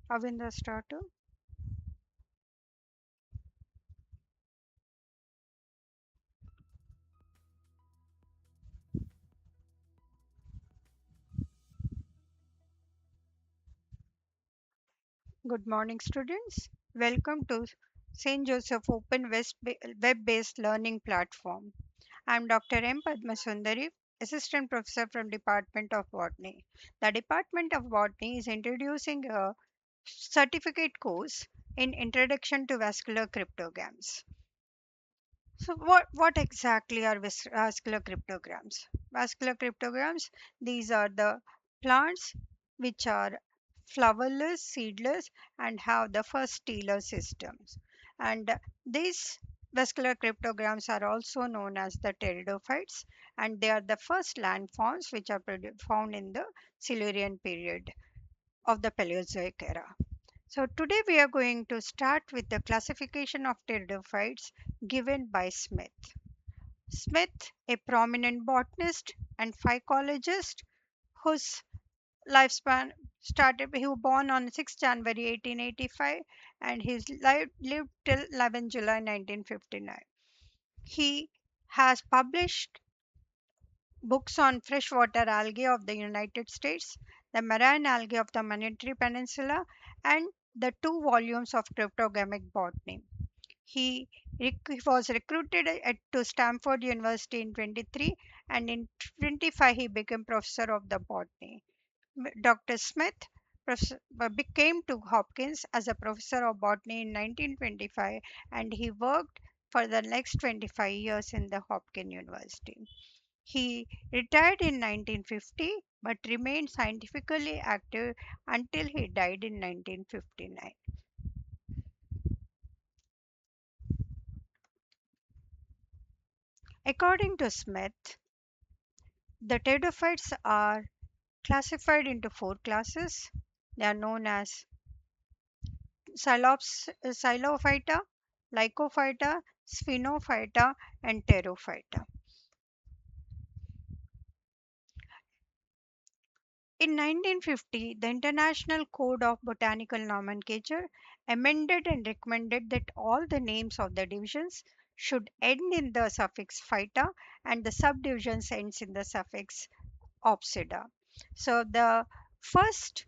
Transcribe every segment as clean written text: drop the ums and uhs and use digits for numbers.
Avinda starter. Good morning, students. Welcome to St. Joseph Open Web-based learning platform. I am Dr. M. Padmasundari, Assistant Professor from Department of Botany. The Department of Botany is introducing a certificate course in Introduction to Vascular Cryptograms. So, what exactly are vascular cryptograms? Vascular cryptograms, these are the plants which are flowerless, seedless, and have the first telar systems. And these vascular cryptograms are also known as the pteridophytes, and they are the first landforms which are found in the Silurian period of the Paleozoic era. So today we are going to start with the classification of pteridophytes given by Smith. Smith, a prominent botanist and phycologist whose lifespan started, he was born on 6 January 1885 and his life lived till 11 July 1959. He has published books on freshwater algae of the United States, the marine algae of the Monterey Peninsula, and the two volumes of cryptogamic botany. He was recruited to Stanford University in 23 and in 25 he became professor of the botany. Dr. Smith became to Hopkins as a professor of botany in 1925 and he worked for the next 25 years in the Hopkins University. He retired in 1950 but remained scientifically active until he died in 1959. According to Smith, the pteridophytes are classified into four classes. They are known as Psilophyta, Lycophyta, Sphenophyta, and Pterophyta. In 1950, the International Code of Botanical Nomenclature amended and recommended that all the names of the divisions should end in the suffix phyta and the subdivisions ends in the suffix opsida. So the first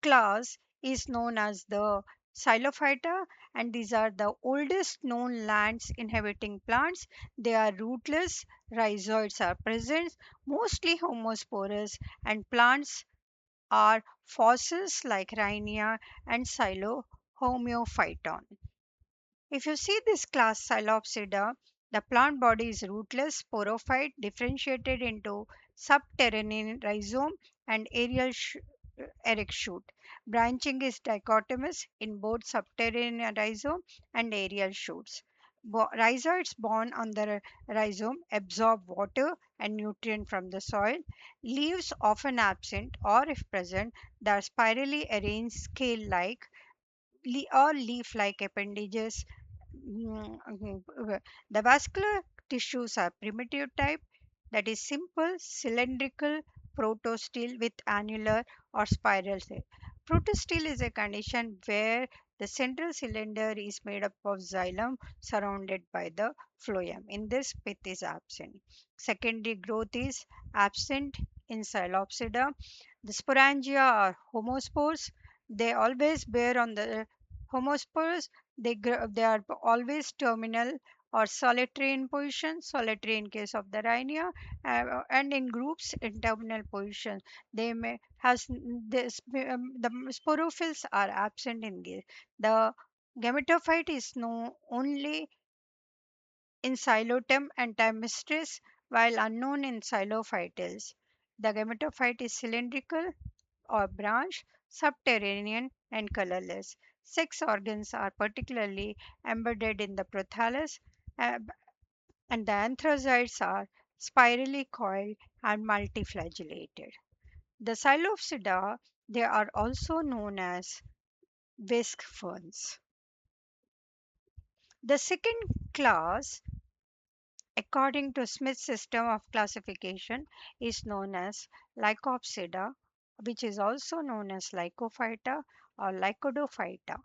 class is known as the Xylophyta, and these are the oldest known lands inhabiting plants. They are rootless, rhizoids are present, mostly homosporous, and plants are fossils like Rhynia and Xylohomeophyton. If you see this class Psilopsida, the plant body is rootless, sporophyte, differentiated into subterranean rhizome and aerial erect shoot. Branching is dichotomous in both subterranean rhizome and aerial shoots. Rhizoids born on the rhizome absorb water and nutrient from the soil. Leaves often absent or if present, they are spirally arranged scale-like or leaf-like appendages. The vascular tissues are primitive type, that is simple cylindrical protostele with annular or spiral cell. Protostele is a condition where the central cylinder is made up of xylem surrounded by the phloem. In this, pith is absent. Secondary growth is absent in Psilopsida. The sporangia are homospores. They always bear on the homospores. They are always terminal or solitary in position, solitary in case of the rhinia, and in groups in terminal position. They may has the sporophylls are absent in this. The gametophyte is known only in Xylotem and Thymistris, while unknown in Xylophytals. The gametophyte is cylindrical or branch, subterranean, and colorless. Sex organs are particularly embedded in the prothallus, uh, and the anthrazoids are spirally coiled and multiflagellated. The Psilopsida, they are also known as whisk ferns. The second class, according to Smith's system of classification, is known as Lycopsida which is also known as Lycophyta or Lycodophyta.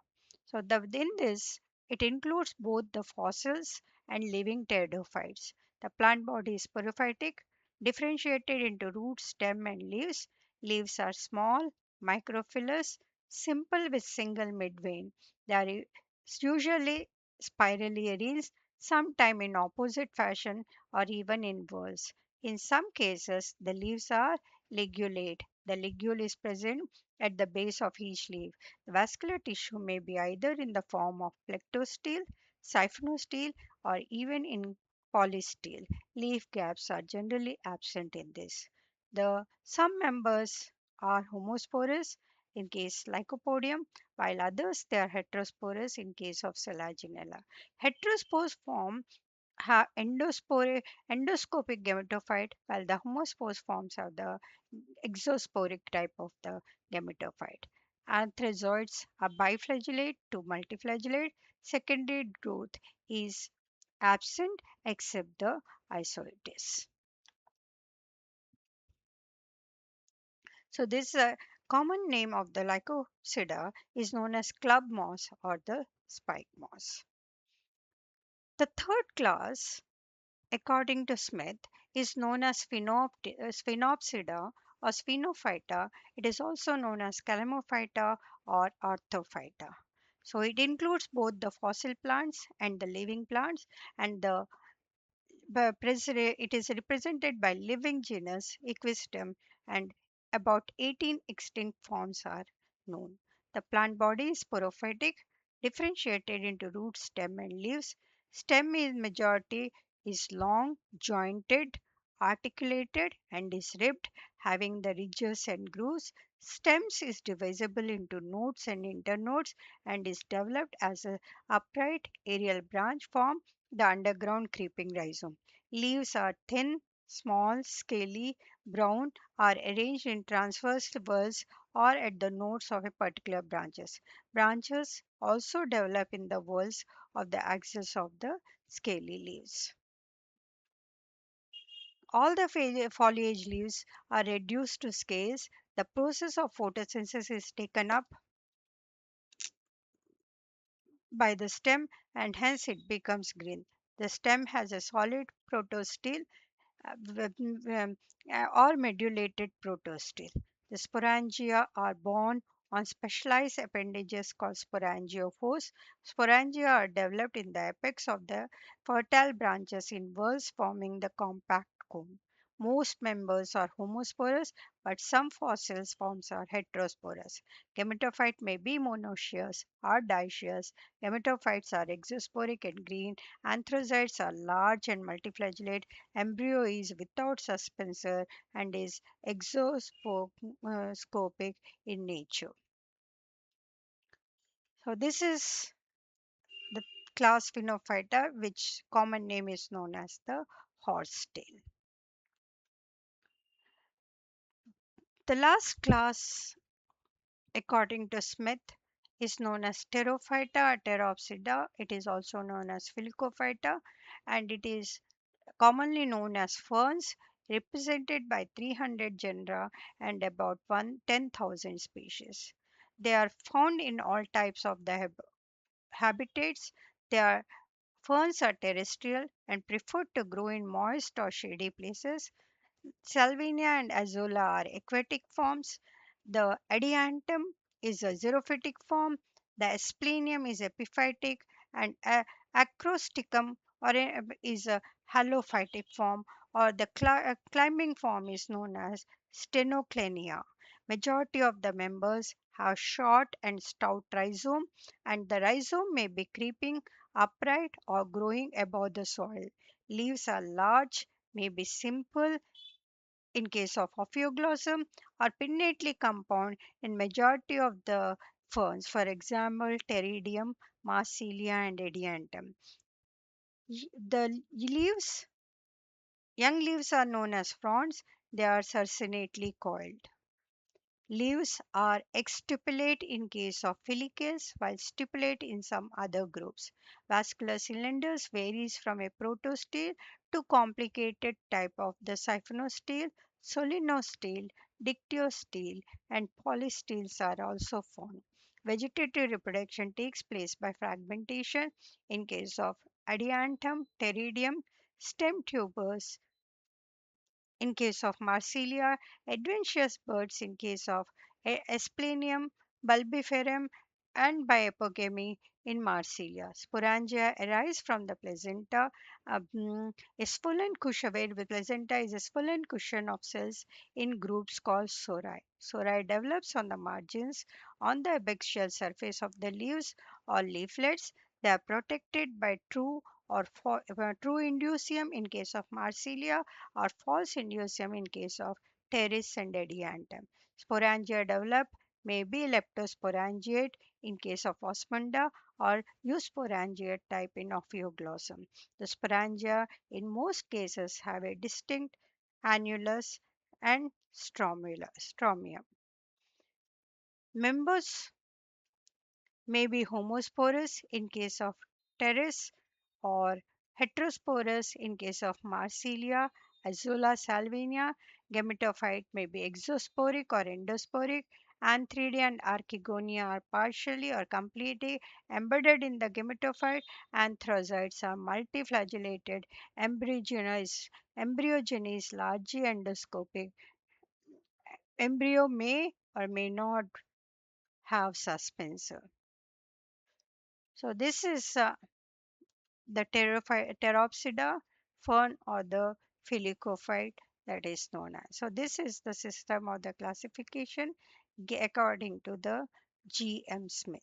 So within this, it includes both the fossils and living pteridophytes. The plant body is sporophytic, differentiated into root, stem, and leaves. Leaves are small, microphyllous, simple with single midvein. They are usually spirally arranged, sometime in opposite fashion or even in whorls. In some cases, the leaves are ligulate. The ligule is present at the base of each leaf. The vascular tissue may be either in the form of plectostele, siphonostele, or even in polystele. Leaf gaps are generally absent in this. The some members are homosporous in case Lycopodium, while others they are heterosporous in case of Selaginella. Heterospores form have endoscopic gametophyte, while the homospores forms have the exosporic type of the gametophyte. Anthrazoids are biflagellate to multiflagellate. Secondary growth is absent except the isolates. So this common name of the Lycopsida is known as club moss or the spike moss. The third class, according to Smith, is known as Sphenopsida or Sphenophyta. It is also known as Calamophyta or Orthophyta. So it includes both the fossil plants and the living plants, and it is represented by living genus Equistem, and about 18 extinct forms are known. The plant body is sporophytic, differentiated into root, stem, and leaves. Stem in majority is long, jointed, articulated, and is ribbed, having the ridges and grooves. Stems is divisible into nodes and internodes and is developed as a upright aerial branch form the underground creeping rhizome. Leaves are thin, small, scaly, brown, are arranged in transverse whorls or at the nodes of a particular branches. Branches also develop in the whorls of the axils of the scaly leaves. All the foliage leaves are reduced to scales. The process of photosynthesis is taken up by the stem and hence it becomes green. The stem has a solid protostele um, or modulated protostele. The sporangia are borne on specialized appendages called sporangiophores. Sporangia are developed in the apex of the fertile branches in whorls forming the compact cone. Most members are homosporous, but some fossil forms are heterosporous. Gametophyte may be monoecious or dioecious. Gametophytes are exosporic and green. Anthrazoids are large and multiflagellate. Embryo is without suspensor and is exoscopic in nature. So this is the class Phenophyta, which common name is known as the horsetail. The last class, according to Smith, is known as Pterophyta, Pteropsida. It is also known as Filicophyta, and it is commonly known as ferns, represented by 300 genera and about 10,000 species. They are found in all types of the habitats. Their ferns are terrestrial and prefer to grow in moist or shady places. Salvinia and Azolla are aquatic forms. The adiantum is a xerophytic form. The asplenium is epiphytic, and acrosticum is a halophytic form, or the climbing form is known as stenoclenia. Majority of the members have short and stout rhizome, and the rhizome may be creeping upright or growing above the soil. Leaves are large, may be simple in case of Ophioglossum or pinnately compound in majority of the ferns, for example, Pteridium, Marsilia, and Adiantum. The leaves, young leaves are known as fronds. They are circinately coiled. Leaves are exstipulate in case of filicales, while stipulate in some other groups. Vascular cylinders varies from a protostele to complicated type of the siphonostele, solenostele, dictyostele, and polysteles are also found. Vegetative reproduction takes place by fragmentation in case of adiantum, pteridium, stem tubers in case of Marsilia, adventitious birds in case of Asplenium, bulbiferum, and by apogamy in Marsilia. Sporangia arise from the placenta. A swollen cushion, where the placenta is a swollen cushion of cells in groups called sori. Sori develops on the margins on the abaxial surface of the leaves or leaflets. They are protected by true indusium in case of Marsilia or false indusium in case of Pteris and Adiantum. Sporangia develop may be leptosporangiate in case of Osmunda or eusporangiate type in Ophioglossum. The sporangia in most cases have a distinct annulus and stromium. Members may be homosporous in case of Pteris or heterosporous in case of Marsilia, Azula salvinia. Gametophyte may be exosporic or endosporic. Antheridia and Archegonia are partially or completely embedded in the gametophyte. Anthrozoids are multiflagellated. Embryogeny is largely endoscopic. Embryo may or may not have suspensor. So this is the Pteropsida fern or the Filicophyte that is known as. So this is the system of the classification according to the G.M. Smith.